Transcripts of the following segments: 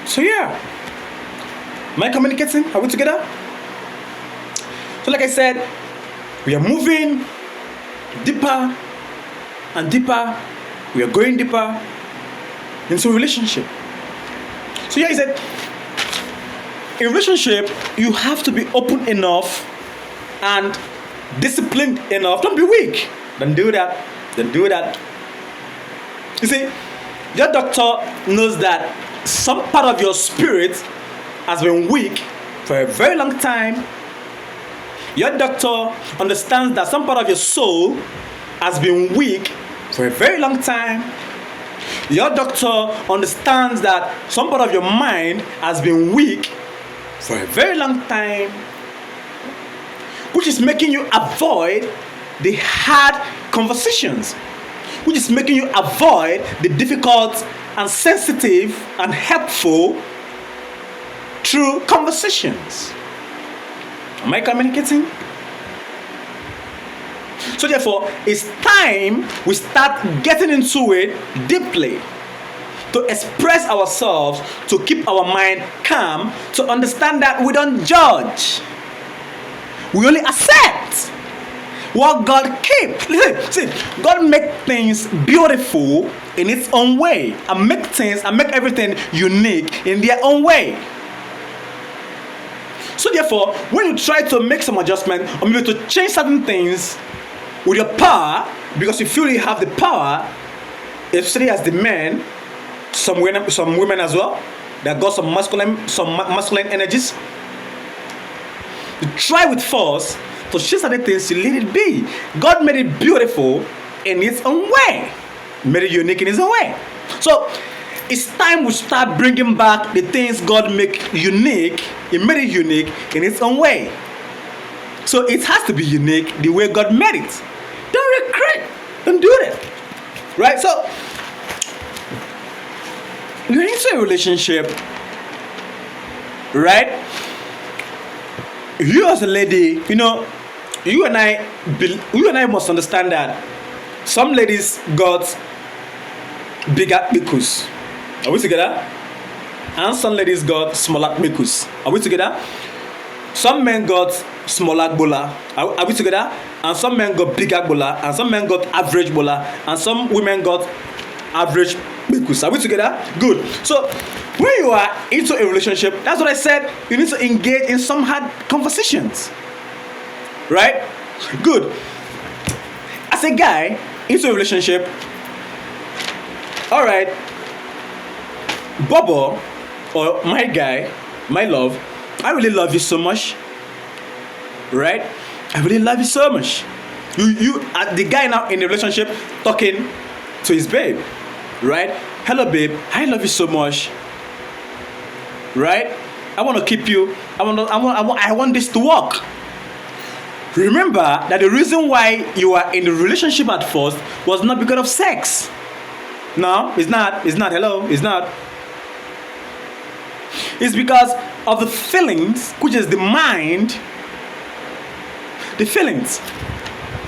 So yeah, am I communicating? Are we together? So like I said, we are moving deeper and deeper. We are going deeper into relationship. So yeah, he said, in relationship, you have to be open enough and disciplined enough. Don't be weak. Don't do that. Don't do that. You see, your doctor knows that some part of your spirit has been weak for a very long time. Your doctor understands that some part of your soul has been weak for a very long time. Your doctor understands that some part of your mind has been weak for a very long time, which is making you avoid the hard conversations, which is making you avoid the difficult and sensitive and helpful true conversations. Am I communicating? So therefore, it's time we start getting into it deeply, to express ourselves, to keep our mind calm, to understand that we don't judge. We only accept what God keeps. Listen, see, God make things beautiful in its own way, and make everything unique in their own way. So therefore, when you try to make some adjustment or maybe to change certain things with your power, because you feel you have the power, especially as the men, some women as well, that got some masculine energies. You try with force to change certain things, you let it be. God made it beautiful in His own way, made it unique in His own way. So it's time we start bringing back the things God make unique. He made it unique in its own way. So it has to be unique the way God made it. Don't regret. Don't do that. Right? So you're into a relationship, right? You as a lady, you and I must understand that some ladies got bigger pikus. Are we together? And some ladies got smaller pikus. Are we together? Some men got smaller bola. Are we together? And some men got bigger bola. And some men got average bola. And some women got average pikus. Are we together? Good. So when you are into a relationship, that's what I said, you need to engage in some hard conversations. Right? Good. As a guy into a relationship, alright, Bobo, or my guy, my love, I really love you so much. Right? I really love you so much. You are the guy now in a relationship talking to his babe. Right? Hello babe, I love you so much. Right? I want to keep you. I want this to work. Remember that the reason why you are in a relationship at first was not because of sex. No, it's not. Hello, it's not. It's because of the feelings, which is the mind. The feelings,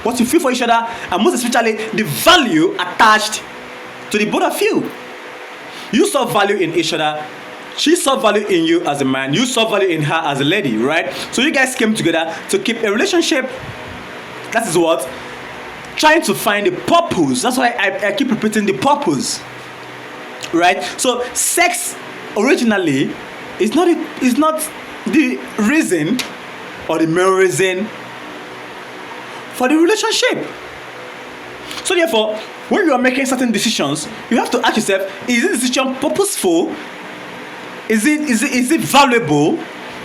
what you feel for each other, and most especially the value attached to the both of you. You saw value in each other. She saw value in you as a man. You saw value in her as a lady, right? So you guys came together to keep a relationship. That is what? Trying to find the purpose. That's why I keep repeating the purpose. Right? So sex originally is not the reason or the main reason for the relationship. So therefore, when you are making certain decisions, you have to ask yourself, is this decision purposeful? Is it valuable?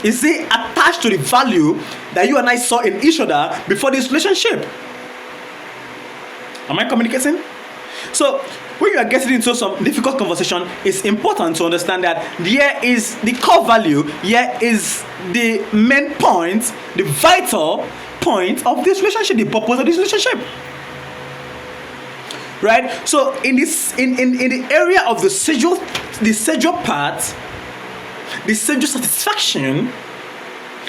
Is it attached to the value that you and I saw in each other before this relationship? Am I communicating? So when you are getting into some difficult conversation, it's important to understand that here is the core value, here is the main point, the vital point of this relationship, the purpose of this relationship. Right? So in the area of the sexual part, the sexual satisfaction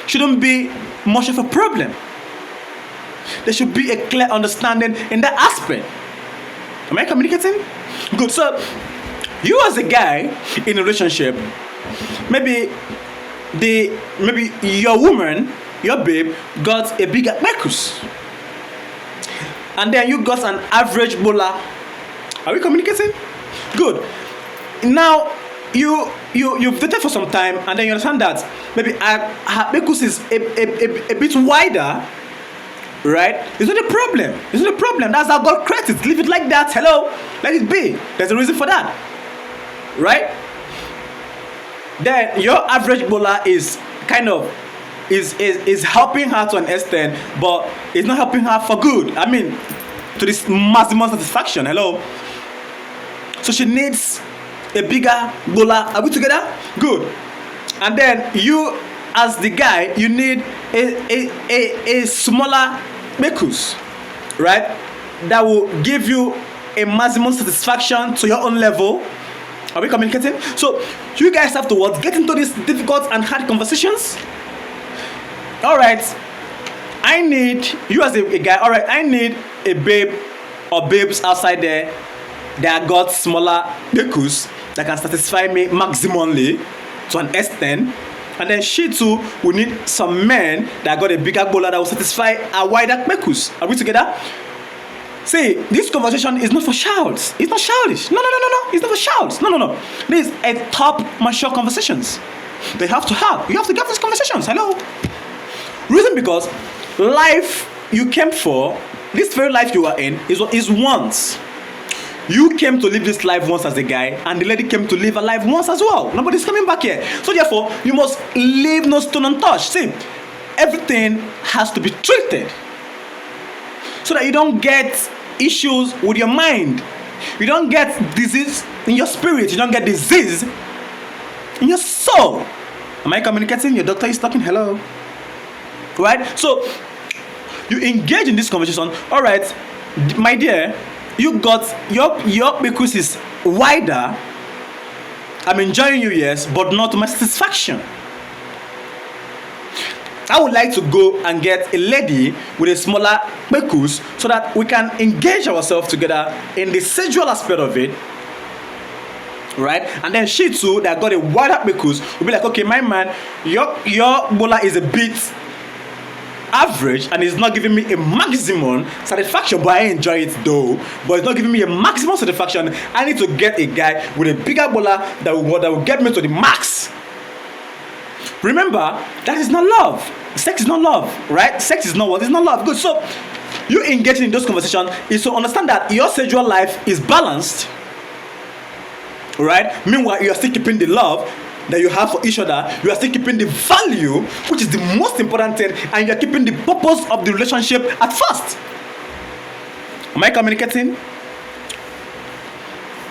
shouldn't be much of a problem. There should be a clear understanding in that aspect. Am I communicating? Good. So you as a guy in a relationship, maybe your woman, your babe, got a bigger Marcus, and then you got an average bowler. Are we communicating? Good. Now you've dated for some time, and then you understand that maybe her Marcus is a bit wider, right? It's not a problem. It's not a problem. That's how God created it. Leave it like that. Hello, let it be. There's a reason for that, right? Then your average bowler is kind of is helping her to an extent, but it's not helping her for good. I mean, to this maximum satisfaction. Hello. So she needs a bigger bowler. Are we together? Good. And then you, as the guy, you need a smaller Marcus, right? That will give you a maximum satisfaction to your own level. Are we communicating? So you guys have to what? Get into these difficult and hard conversations. All right. I need you as a guy. All right. I need a babe or babes outside there that got smaller Marcus that can satisfy me maximally to an extent. And then she too will need some men that got a bigger bowler that will satisfy a wider Marcus. Are we together? See, this conversation is not for shouts. It's not childish. No. It's not for shouts. No. This is a top mature conversations. They have to have. You have to get these conversations. Hello. Reason because life you came for, this very life you are in, is once. You came to live this life once as a guy, and the lady came to live a life once as well. Nobody's coming back here. So therefore, you must leave no stone untouched. See, everything has to be treated so that you don't get issues with your mind. You don't get disease in your spirit. You don't get disease in your soul. Am I communicating? Your doctor is talking. Hello. Right? So you engage in this conversation. All right, my dear, you got your Marcus is wider. I'm enjoying you, yes, but not to my satisfaction. I would like to go and get a lady with a smaller Marcus so that we can engage ourselves together in the sexual aspect of it, right? And then she too that got a wider Marcus will be like, okay, my man, your bowler is a bit average and it's not giving me a maximum satisfaction, but I enjoy it though. But it's not giving me a maximum satisfaction. I need to get a guy with a bigger bowler that will get me to the max. Remember, that is not love. Sex is not love, right? Sex is not what? It's not love. Good. So you engaging in those conversations is to understand that your sexual life is balanced, right? Meanwhile, you are still keeping the love that you have for each other. You are still keeping the value, which is the most important thing, and you are keeping the purpose of the relationship at first. Am I communicating?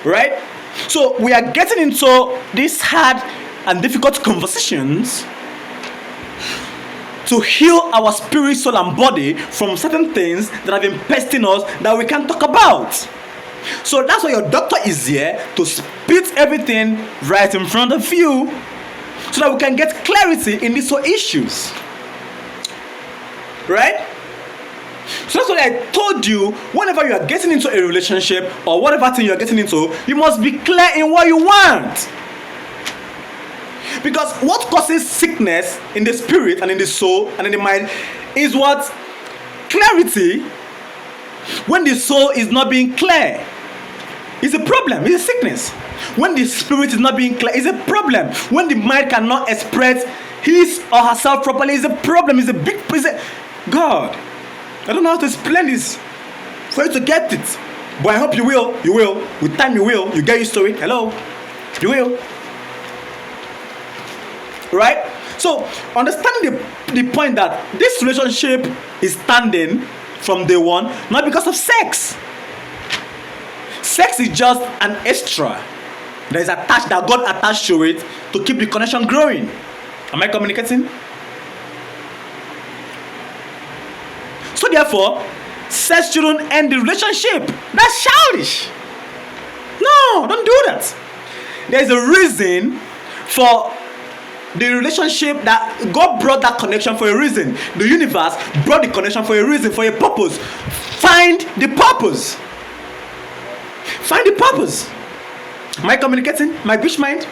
Right? So we are getting into these hard and difficult conversations to heal our spirit, soul, and body from certain things that have been pesting us that we can't talk about. So that's why your doctor is here to spit everything right in front of you so that we can get clarity in these whole issues. Right? So that's what I told you. Whenever you are getting into a relationship or whatever thing you are getting into, you must be clear in what you want. Because what causes sickness in the spirit and in the soul and in the mind is what? Clarity. When the soul is not being clear, it's a problem. It's a sickness. When the spirit is not being clear, it's a problem. When the mind cannot express his or herself properly, it's a problem. It's a big. God, I don't know how to explain this for you to get it, but I hope you will. You will. With time, you will. You get used to it. Hello, you will. Right? So understanding the point that this relationship is standing from day one, not because of sex. Sex is just an extra that is attached, that God attached to it to keep the connection growing. Am I communicating? So therefore, sex shouldn't end the relationship. That's childish. No, don't do that. There's a reason for the relationship, that God brought that connection for a reason. The universe brought the connection for a reason, for a purpose. Find the purpose. Find the purpose. Am I communicating? My bitch mind?